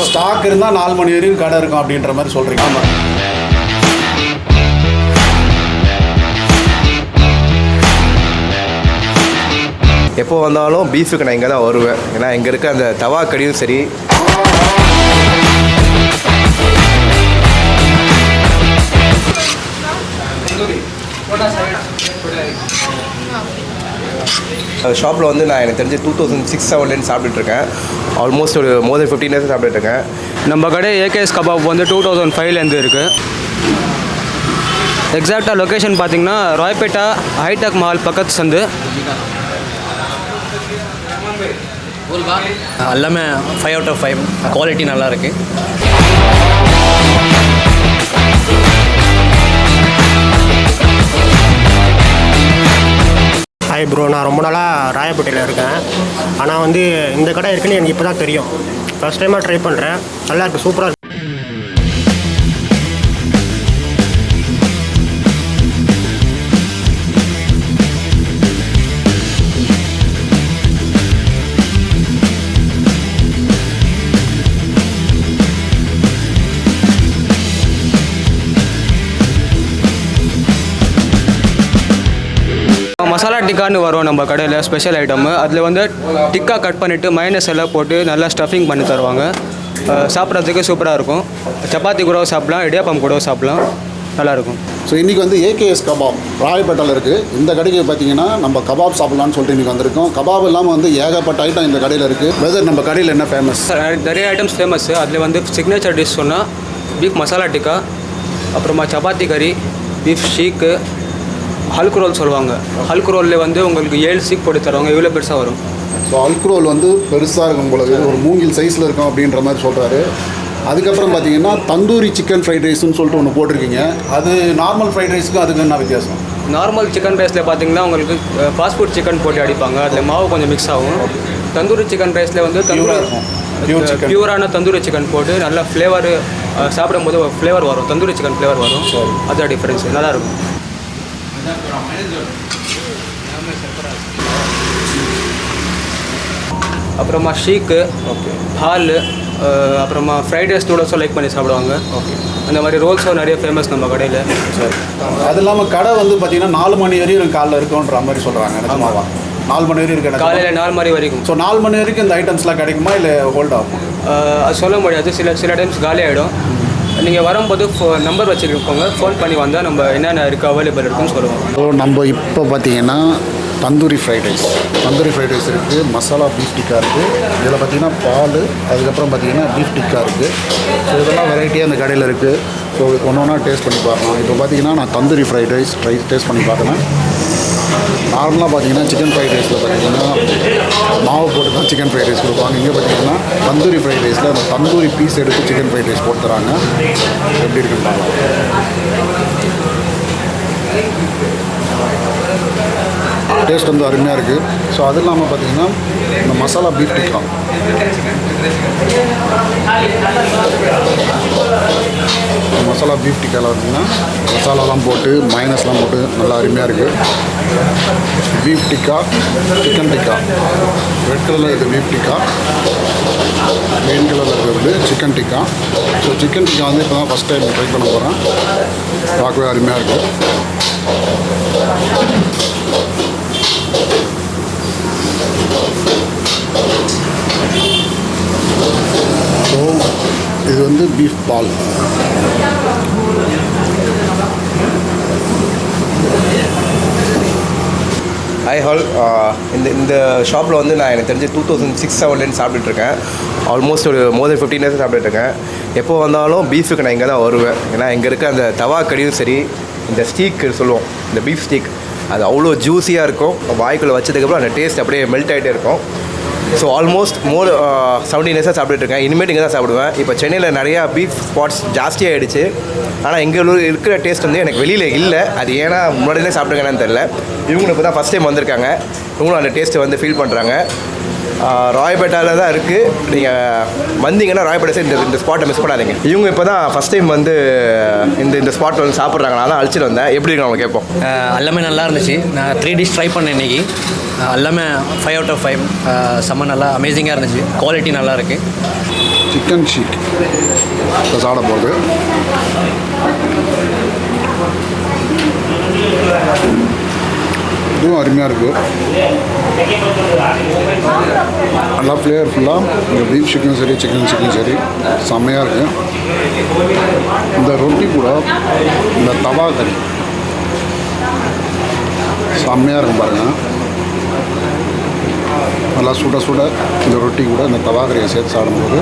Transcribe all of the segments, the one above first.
Stock இருந்தால் 4 மணி வரைக்கும் கடை இருக்கும் அப்படின்ற மாதிரி சொல்கிறீங்க. ஆமாம். எப்போ வந்தாலும் பீஃபுக்கு நான் இங்கே தான் வருவேன். ஏன்னா இங்கே இருக்க அந்த தவா கடியும் சரி, ஷாப்பில் வந்து நான் எனக்கு தெரிஞ்சு 2006-07 சாப்பிட்டுருக்கேன். ஆல்மோஸ்ட் ஒரு மோர் தென் 15 இயர்ஸ் சாப்பிட்டுருக்கேன். நம்ம கடை ஏகேஎஸ் கபாப் வந்து 2005லேருந்து இருக்குது. எக்ஸாக்டாக லொக்கேஷன் பார்த்திங்கன்னா ராய்பேட்டா ஹைடெக் மால் பக்கத்து சந்து. எல்லாமே 5 out of 5 குவாலிட்டி நல்லா இருக்குது. ஹாய் ப்ரோ, நான் ரொம்ப நாளாக ராயப்பேட்டையில் இருக்கேன். ஆனால் வந்து இந்த கடை இருக்குன்னு எனக்கு இப்போ தான் தெரியும். ஃபஸ்ட் டைமாக ட்ரை பண்ணுறேன். நல்லா இருக்குது, சூப்பராக இருக்குது. மசாலா டிக்கான்னு வரும் நம்ம கடையில் ஸ்பெஷல் ஐட்டமு. அதில் வந்து டிக்கா கட் பண்ணிவிட்டு மைனஸ் எல்லாம் போட்டு நல்லா ஸ்டஃபிங் பண்ணி தருவாங்க. சாப்பிட்றதுக்கு சூப்பராக இருக்கும். சப்பாத்தி கூட சாப்பிட்லாம், இடியாப்பம் கூட சாப்பிட்லாம், நல்லாயிருக்கும். ஸோ இன்றைக்கி வந்து ஏகேஎஸ் கபாப் ராயப்பேட்டையில் இருக்குது. இந்த கடைக்கு பார்த்தீங்கன்னா நம்ம கபாப் சாப்பிட்லான்னு சொல்லிட்டு இன்றைக்கி வந்திருக்கோம். கபாப் இல்லாமல் வந்து ஏகப்பட்ட ஐட்டம் இந்த கடையில் இருக்குது. வெதர் நம்ம கடையில் என்ன ஃபேமஸ்? நிறைய ஐட்டம்ஸ் ஃபேமஸ்ஸு. அதில் வந்து சிக்னேச்சர் டிஷ் சொன்னால் பீஃப் மசாலா டிக்கா, அப்புறமா சப்பாத்தி கறி, பீஃப் ஷீக்கு, ஹல்க் ரோல் சொல்லுவாங்க. ஹல்க் ரோலில் வந்து உங்களுக்கு 7 சீக் போட்டு தருவாங்க. இவ்வளோ பெருசாக வரும். ஸோ ஹல்க் ரோல் வந்து பெருசாக இருக்கும் போல, ஒரு மூங்கில் சைஸில் இருக்கும் அப்படின்ற மாதிரி சொல்கிறாரு. அதுக்கப்புறம் பார்த்தீங்கன்னா தந்தூரி சிக்கன் ஃப்ரைட் ரைஸ்னு சொல்லிட்டு ஒன்று போட்டிருக்கீங்க. அது நார்மல் ஃப்ரைட் ரைஸ்க்கும் அதுக்கு என்ன வித்தியாசம்? நார்மல் சிக்கன் ரைஸில் பார்த்தீங்கன்னா உங்களுக்கு ஃபாஸ்ட் ஃபுட் சிக்கன் போட்டு அடிப்பாங்க. அதில் மாவு கொஞ்சம் மிக்ஸ் ஆகும். தந்தூரி சிக்கன் ரைஸில் வந்து பியூரான தந்தூரி சிக்கன் போட்டு நல்லா ஃப்ளேவர் சாப்பிடும்போது ஃப்ளேவர் வரும். தந்தூரி சிக்கன் ஃப்ளேவர் வரும். அதுதான் டிஃப்ரென்ஸ். நல்லாயிருக்கும். அப்புறமா ஷீக்கு, ஹால், அப்புறமா ஃப்ரைட் ரைஸ் நூடுல்ஸும் லைக் பண்ணி சாப்பிடுவாங்க. அந்த மாதிரி ரோல்ஸும் நிறைய ஃபேமஸ் நம்ம கடையில். சரி, அது இல்லாமல் கடை வந்து பார்த்தீங்கன்னா 4 மணி வரையும் காலைல இருக்குன்ற மாதிரி சொல்கிறாங்க. நிஜமாவா? 4 மணி வரையும் இருக்கு காலையில் 4 மணி வரைக்கும். ஸோ 4 மணி வரைக்கும் இந்த ஐட்டம்ஸ்லாம் கிடைக்குமா இல்லை ஹோல்ட் ஆகும்? அது சொல்ல முடியாது. சில டைம்ஸ் காலி ஆகிடும். நீங்கள் வரும்போது நம்பர் வச்சுருக்கோங்க, ஃபோன் பண்ணி வந்தால் நம்ம என்னென்ன இருக்குது அவைலபிள் இருக்குன்னு சொல்லுவோம். ஸோ நம்ம இப்போ பார்த்தீங்கன்னா தந்தூரி ஃப்ரைட் ரைஸ் இருக்குது, மசாலா பீஃப் டிக்கா இருக்குது. இதில் பார்த்தீங்கன்னா பால், அதுக்கப்புறம் பார்த்தீங்கன்னா பீஃப் டிக்கா இருக்குது. ஸோ இதெல்லாம் வெரைட்டியாக அந்த கடையில் இருக்குது. ஸோ ஒன்று ஒன்றா டேஸ்ட் பண்ணி பார்க்கலாம். இப்போ பார்த்தீங்கன்னா நான் தந்தூரி ஃப்ரைட் ரைஸ் டேஸ்ட் பண்ணி பார்க்குறேன். நார்மலாக பார்த்தீங்கன்னா சிக்கன் ஃப்ரைட் ரைஸில் பார்த்தீங்கன்னா மாவு போட்டு தான் சிக்கன் ஃப்ரைட் ரைஸ் கொடுப்பாங்க. இங்கே பார்த்தீங்கன்னா தந்தூரி ஃப்ரைட் ரைஸில் அந்த தந்தூரி பீஸ் எடுத்து சிக்கன் ஃப்ரைட் ரைஸ் போட்டு தராங்க. எப்படி இருக்குன்னு பார்க்கலாம். டேஸ்ட் வந்து அருமையாக இருக்குது. ஸோ அது இல்லாமல் பார்த்தீங்கன்னா இந்த மசாலா பீஃப் டிக்கா, மசாலா பீஃப் டிக்காவில் பார்த்தீங்கன்னா மசாலாலாம் போட்டு மைனஸ்லாம் போட்டு நல்லா அருமையாக இருக்குது. Beef tikka, chicken tikka, red கலரில் இருக்குது பீஃப் டிக்கா, க்ரீன் கலரில் இருக்கிறது chicken tikka. So chicken tikka வந்து இப்போ தான் ஃபஸ்ட் டைம் ட்ரை பண்ண போகிறேன். பார்க்கவே அருமையாக இருக்குது. ஸோ இது வந்து பீஃப் பால். Hi hall. இந்த ஷாப்பில் வந்து நான் எனக்கு தெரிஞ்சு 2006-07 சாப்பிட்டுருக்கேன். ஆல்மோஸ்ட் ஒரு மோர் தென் 15 இயர்ஸ் சாப்பிட்டுருக்கேன். எப்போ வந்தாலும் பீஃபுக்கு நான் இங்கே தான் வருவேன். ஏன்னா இங்கே இருக்க அந்த தவா கடியும் சரி, இந்த ஸ்டீக் சொல்லுவோம், இந்த பீஃப் ஸ்டீக், அது அவ்வளோ ஜூஸியாக இருக்கும். வாய்க்குள்ளே வச்சதுக்கப்புறம் அந்த டேஸ்ட் அப்படியே மெல்ட் ஆகிட்டே இருக்கும். ஸோ ஆல்மோஸ்ட் 17 இயர்ஸாக சாப்பிட்டுருக்கேன். இனிமேட்டு இங்கே தான் சாப்பிடுவேன். இப்போ சென்னையில் நிறையா பீஃப் ஸ்பாட்ஸ் ஜாஸ்தியாகிடுச்சு. ஆனால் இங்கே இருக்கிற டேஸ்ட் வந்து எனக்கு வெளியில் இல்லை. அது ஏன்னா முன்னாடியே சாப்பிட்ருக்கேன்னு தெரில. இவங்களும் இப்போ தான் ஃபஸ்ட் டைம் வந்திருக்காங்க. இவங்களும் அந்த டேஸ்ட்டை வந்து ஃபீல் பண்ணுறாங்க. ராயப்பேட்டாவில் தான் இருக்குது. நீங்கள் வந்தீங்கன்னா ராயப்பேட்டை சைடு இந்த ஸ்பாட்டை மிஸ் பண்ணாதீங்க. இவங்க இப்போ தான் ஃபஸ்ட் டைம் வந்து இந்த ஸ்பாட்டில் வந்து சாப்பிட்றாங்க. நான் தான் அழைச்சிட்டு வந்தேன். எப்படி இருக்கு அவங்க கேட்போம். எல்லாமே நல்லா இருந்துச்சு. நான் 3 டிஷ் ட்ரை பண்ணேன் இன்றைக்கி. எல்லாமே 5 out of 5 செம்ம நல்லா அமேசிங்காக இருந்துச்சு. குவாலிட்டி நல்லா இருக்குது. சிக்கன் ஷீக் இப்போ சாப்பிட போகுது. இதுவும் அருமையாக இருக்குது. நல்லா ஃப்ளேவர்ஃபுல்லாக இந்த பீஃப் சிக்கனும் சரி சிக்கன் சரி செம்மையாக இருக்குது. இந்த ரொட்டி கூட இந்த தவா கறி செம்மையாக இருக்கும் பாருங்கள். நல்லா சுட சுட இந்த ரொட்டி கூட இந்த தவா கறியை சேர்த்து சாப்பிடும்போது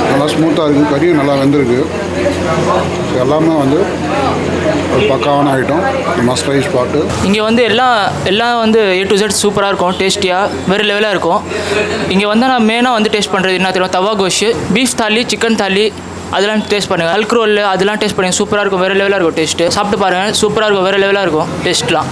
நல்லா ஸ்மூத்தாக இருக்குது. கறியும் நல்லா வெந்திருக்கு. எல்லாமே வந்து ஒரு பக்காவான ஐட்டம். Must try spot. இங்கே வந்து எல்லாம் வந்து A to Z சூப்பராக இருக்கும், டேஸ்டியாக வேறு லெவலாக இருக்கும். இங்கே வந்து நான் மெயினாக வந்து டேஸ்ட் பண்ணுறது என்ன தெரியும், தவா கோஷு, பீஃப் தாலி, சிக்கன் தாலி அதெல்லாம் டேஸ்ட் பண்ணுங்கள். அல்க்ரோல் அதெல்லாம் டேஸ்ட் பண்ணுங்கள். சூப்பராக இருக்கும், வேறு லெவலாக இருக்கும் டேஸ்ட்டு. சாப்பிட்டு பாருங்கள், சூப்பராக இருக்கும், வேறு லெவலாக இருக்கும் டேஸ்ட்லாம்.